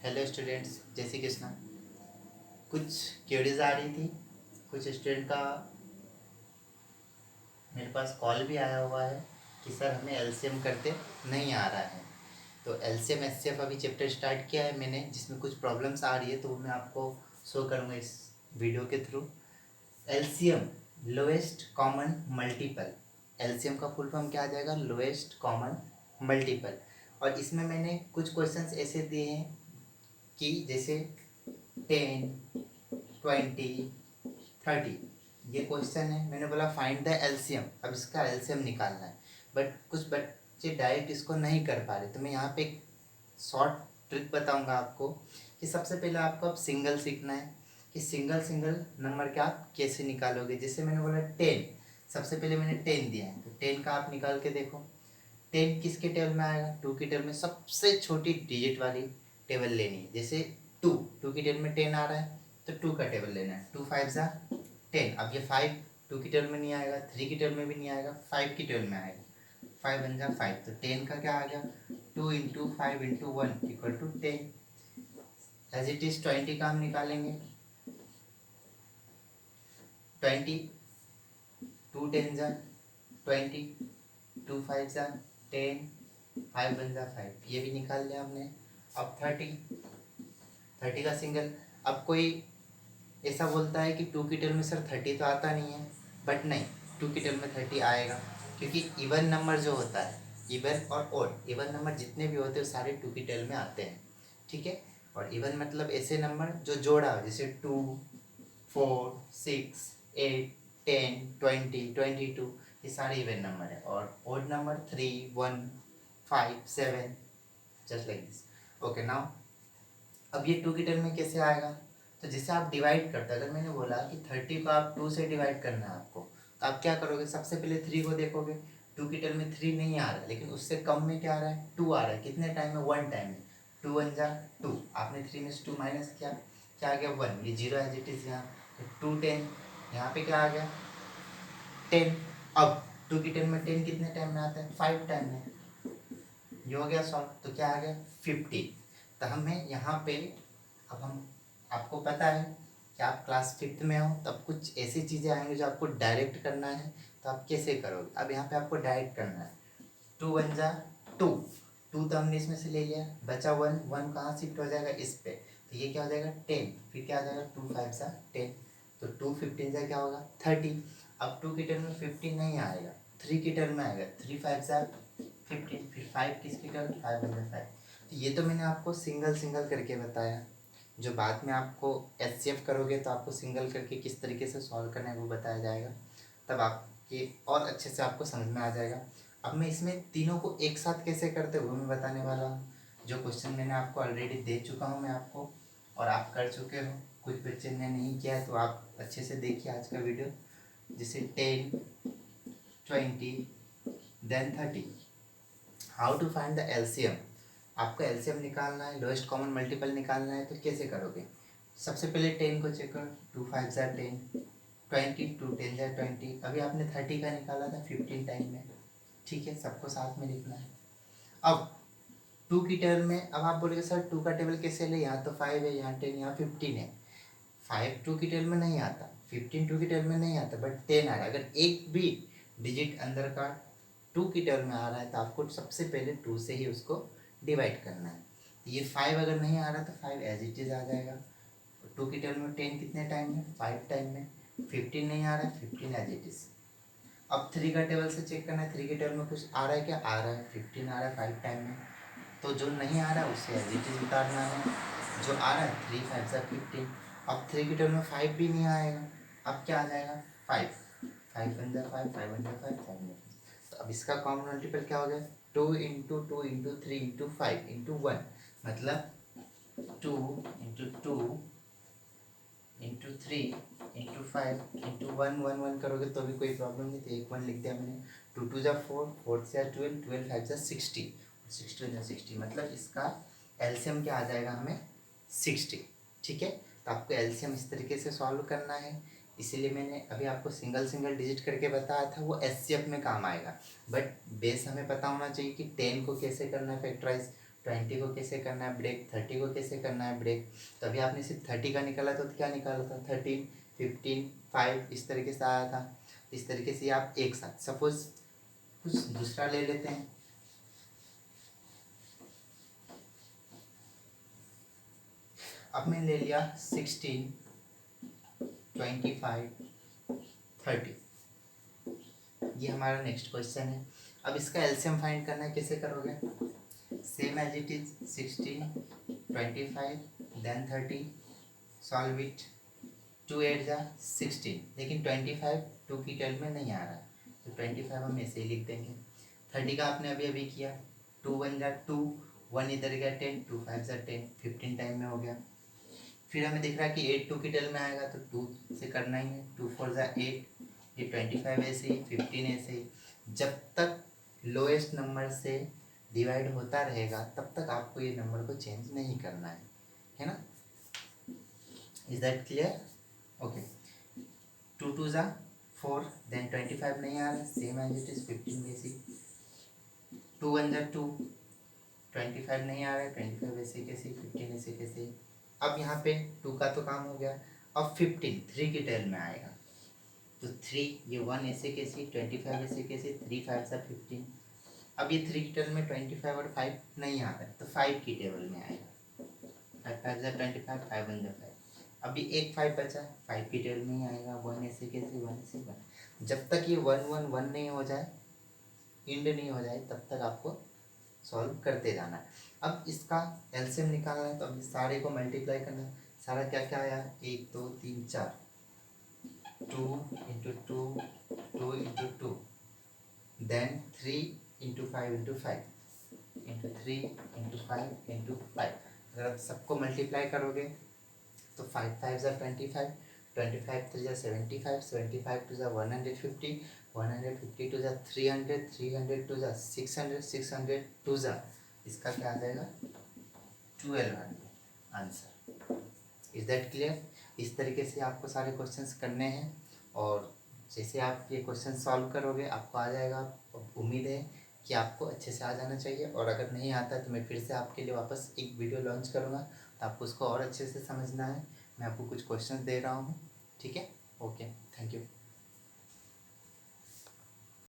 Hello students, जय श्री कृष्णा। कुछ queries आ रही थी, कुछ स्टूडेंट का मेरे पास कॉल भी आया हुआ है कि सर हमें एलसीएम करते नहीं आ रहा है। तो एलसीएम एचसीएफ अभी चैप्टर स्टार्ट किया है मैंने, जिसमें कुछ प्रॉब्लम्स आ रही है, तो वो मैं आपको शो करूँगा इस वीडियो के through. LCM lowest common multiple, LCM का फुल फॉर्म क्या आ जाएगा? Lowest common multiple. और इसमें मैंने कुछ क्वेश्चंस ऐसे दिए हैं कि जैसे 10, 20, 30, ये क्वेश्चन है। मैंने बोला फाइंड द एलसीएम, अब इसका एलसीएम निकालना है। बट कुछ बच्चे डायरेक्ट इसको नहीं कर पा रहे, तो मैं यहाँ पे एक शॉर्ट ट्रिक बताऊंगा आपको कि सबसे पहले आपको अब सिंगल सीखना है कि सिंगल सिंगल नंबर का आप कैसे निकालोगे। जैसे मैंने बोला 10, सबसे पहले मैंने 10 दिया है, तो 10 का आप निकाल के देखो। 10 किसके टेबल में आएगा? 2 की टेबल में सबसे छोटी डिजिट वाली टेबल लेनी है। जैसे 2 की टेबल में 10 आ रहा है, तो 2 का टेबल लेना है। 2 5 जा 10। अब ये 5 2 की टेबल में नहीं आएगा, 3 की टेबल में भी नहीं आएगा, 5 की टेबल में आएगा। 5 बन जा 5, तो 10 का क्या आ गया? 2 into 5 into 1 equal to 10। As it is 20 का हम निकालेंगे। 20, 2 10 जा 20, 2 5 जा 10, 5 बन जा 5, ये भी निकाल लिया हमने। अब 30 का सिंगल। अब कोई ऐसा बोलता है कि 2 की टेबल में सर 30 तो आता नहीं है, बट नहीं, 2 की टेबल में 30 आएगा, क्योंकि इवन नंबर जो होता है, इवन और ओड, इवन नंबर जितने भी होते हैं सारे 2 की टेबल में आते हैं। ठीक है। और इवन मतलब ऐसे नंबर जो जोड़ा हो, जैसे 2, 4, 6, 8, 10, 20, 22, ये सारे इवन नंबर है। और odd number 3, 1, 5, 7, just like this. Okay now, अब ये 2 की टर्म में कैसे आएगा? तो जैसे आप डिवाइड करते हैं, अगर मैंने बोला कि 30 को आप 2 से डिवाइड करना है आपको, तो आप क्या करोगे? सबसे पहले 3 को देखोगे। 2 की टर्म में 3 नहीं आ रहा है, लेकिन उससे कम में क्या आ रहा है? 2 आ रहा है। कितने टाइम में? 1 टाइम में। 2 1 जा 2, आपने 3 में से 2 माइनस किया, क्या आ गया? 1। ये जीरो एज इट इज यहाँ। तो 2 10, यहाँ पे क्या आ गया? 10। अब 2 की 10 में 10 कितने टाइम में आता है? 5 टाइम में। ये हो गया सॉल्व, तो क्या आ गया? 50। तो हमें यहाँ पे, अब हम, आपको पता है कि आप क्लास 5th में हो, तब कुछ ऐसी चीज़ें आएंगी जो आपको डायरेक्ट करना है, तो आप कैसे करोगे? अब यहाँ पे आपको डायरेक्ट करना है। 2 1 जा 2, 2 तो हमने इसमें से ले लिया, बचा 1, 1 कहाँ शिफ्ट हो जाएगा? इस पे, तो ये क्या हो जाएगा? 10। फिर क्या आ जाएगा? 2 5 जा 10, तो 2 15 जा क्या होगा? 30। अब 2 की टर्म में 15 नहीं आएगा, 3 की टर्म में आएगा। 3 5 जा 15, फिर 5 किसकी टर्म? 5 बन जाए 5। तो ये तो मैंने आपको सिंगल सिंगल करके बताया। जो बाद में आपको एचसीएफ करोगे तो आपको सिंगल करके किस तरीके से सॉल्व करना है वो बताया जाएगा, तब आपके और अच्छे से आपको समझ में आ जाएगा। अब मैं इसमें तीनों को एक साथ कैसे करते हो वो मैं बताने वाला हूँ। जो क्वेश्चन मैंने आपको ऑलरेडी दे चुका हूँ मैं आपको, और आप कर चुके हो। कुछ बच्चे ने नहीं किया है, तो आप अच्छे से देखिए आज का वीडियो। जैसे 10, 20, then 30। How to find the LCM. आपको एलसीएम निकालना है, लोएस्ट कॉमन मल्टीपल निकालना है, तो कैसे करोगे? सबसे पहले 10 को चेक करो। 2 5 जा 10, 20, 2 10 जा 20। अभी आपने 30 का निकाला था 15 टाइम में। ठीक है, सबको साथ में लिखना है। अब 2 की टेबल में, अब आप बोलोगे सर 2 का टेबल कैसे ले? यहाँ तो 5 है, यहाँ 10, यहाँ 15 है। 5 2 की टेबल में नहीं आता, 15 2 की टेबल में नहीं आता, बट 10 आ रहा है। अगर एक भी डिजिट अंदर का 2 की टेबल में आ रहा है, तो आपको सबसे पहले 2 से ही उसको डिवाइड करना है। तो ये 5 अगर नहीं आ रहा तो 5 एज इट इज आ जाएगा। 2 की टेबल में 10 कितने टाइम में? 5 टाइम में। 15 नहीं आ रहा है, 15 एज इट इज। अब 3 का टेबल से चेक करना है, 3 के टेबल में कुछ आ रहा है क्या? आ रहा है, 15 आ रहा है 5 टाइम में। तो जो नहीं आ रहा है उसे एज इट इज उतारना है। जो आ रहा है 3 5 जा 15। अब 3 की टर्म में 5 भी नहीं आएगा, अब क्या आ जाएगा? 5, 5 बन जा 5, 5 बन जा 5, 5 बन जा 5। तो अब इसका कॉमन मल्टीपल क्या हो गया? 2 इंटू 2 इंटू 3 इंटू 5 इंटू 1, मतलब 2 इंटू 2 इंटू 3 इंटू 5 इंटू 1, 1 1 करोगे तो भी कोई प्रॉब्लम नहीं थी, एक 1 लिख दिया मैंने। 2 2 जा 4, 4 जा 12, 12 5 जा 60, 60 जा 60, मतलब इसका एलसीएम क्या आ जाएगा हमें? 60। ठीक है, तो आपको एलसीएम इस तरीके से सॉल्व करना है। इसीलिए मैंने अभी आपको सिंगल सिंगल डिजिट करके बताया था, वो एचसीएफ में काम आएगा। बट बेस हमें पता होना चाहिए कि 10 को कैसे करना है फैक्टराइज, 20 को कैसे करना है ब्रेक, 30 को कैसे करना है ब्रेक। तो अभी आपने सिर्फ 30 का निकाला तो क्या निकाला था, 13, 15, 5 इस तरीके से आया था। इस तरीके से आप एक साथ, सपोज कुछ दूसरा ले लेते हैं। अब मैंने ले लिया 16, 25, 30, ये हमारा नेक्स्ट क्वेश्चन है। अब इसका एलसीएम फाइंड करना है, कैसे करोगे, same as it is 16, 25 then 30, solve it, 2 8 जा 16, लेकिन 25 2 की टेल में नहीं आ रहा है तो 25 हम ऐसे ही लिख देंगे। 30 का आपने अभी अभी किया, 2 1 जा 2, 1 इधर गया 10, 2 5 जा 10, 15 टाइम में हो गया। फिर हमें दिख रहा है कि 8 2 की टेल में आएगा तो 2 से करना ही है, 2 4 जा 8, ये 25 ऐसे ही, 15 ऐसे ही। जब तक लोएस्ट नंबर से डिवाइड होता रहेगा तब तक आपको ये नंबर को चेंज नहीं करना है ना। Is that clear? ओके, 2 2 जा 4, देन 25 नहीं आ रहा है, same as it is 15 basic, 2 1 जा 2, 25 नहीं आ रहा है, 25 ऐसे कैसे, 15 ऐसे कैसे। अब यहाँ पे 2 का तो काम हो गया, अब 15 3 की टेल में आएगा तो 3, ये 1 ऐसे कैसे, 25 ऐसे कैसे, 3 5 सा 15। अब ये 3 की टेबल में 25 और 5 नहीं आ रहा है तो 5 की टेबल में आएगा, 5 5 जा 25, 5 1 जा 5। अभी एक 5 बचा, 5 की टेबल में ही आएगा, 1 ऐसे कैसे, 1 ऐसे 1। जब तक ये 1 1 1 नहीं हो जाए, इंड नहीं हो जाए, तब तक आपको सॉल्व करते जाना है। अब इसका एलसीएम निकालना है तो अभी सारे को मल्टीप्लाई करना है। सारा क्या क्या आया, 1 2 3 4, 2 into 2, 2 into 2, then 3 into 5 into 5 into 3 into 5 into 5। अगर आप सबको मल्टीप्लाई करोगे तो 5 5 जा 25, 25 3 जा 75, 75 2 जा 150, 150 2 जा 300, 300 2 जा 600, 600 2 जा, इसका क्या आ जाएगा 1200 आंसर। Is that clear? इस तरीके से आपको सारे क्वेश्चंस करने हैं और जैसे आप ये क्वेश्चन सॉल्व करोगे आपको आ जाएगा। उम्मीद है कि आपको अच्छे से आ जाना चाहिए, और अगर नहीं आता तो मैं फिर से आपके लिए वापस एक वीडियो लॉन्च करूँगा तो आपको उसको और अच्छे से समझना है। मैं आपको कुछ क्वेश्चंस दे रहा हूँ, ठीक है? Okay, thank you.